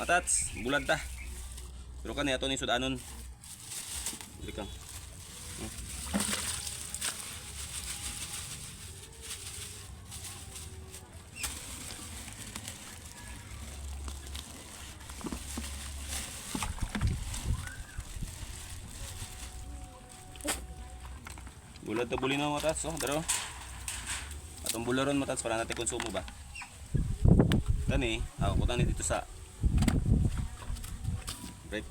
Matats, bulan ta. Pero kan ato ni sudanon. Dili kang. Bulan ta buli na matats, oh, daro. Atong bularon matats para natin konsumo ba. Kani, ako ko tani dito sa right.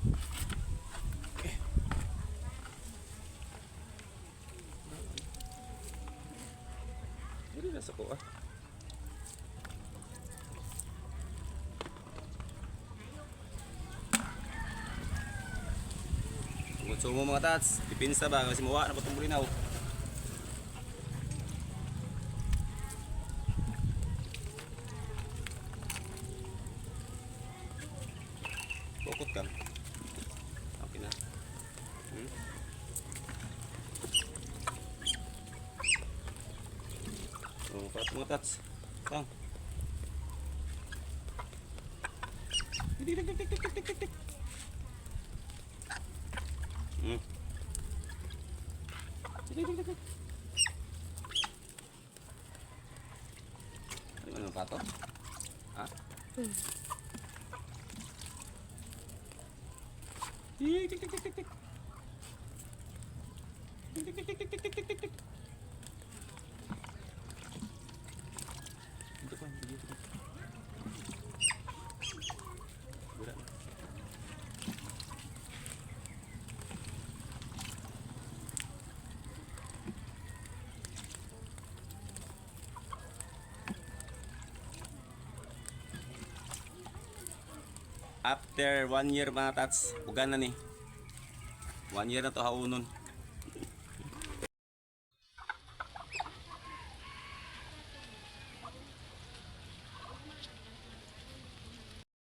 Okay. Dili na sa ko ah. Konsumo mga tats, pipinsa ba kasi mawa na patong bulinaw. Bukot ka. Okay na. Oh, pat mga tats. Tang. Tik tik tik tik tik tik tik tik. Tik tik tik tik. Ano yung pato? Ha? Tik tik tik tik tik tik. Tik tik tik tik tik tik tik tik tik. Ito pa, dito. Budak. After 1 year mga tats, ugan na ni. 1 year na to haunon.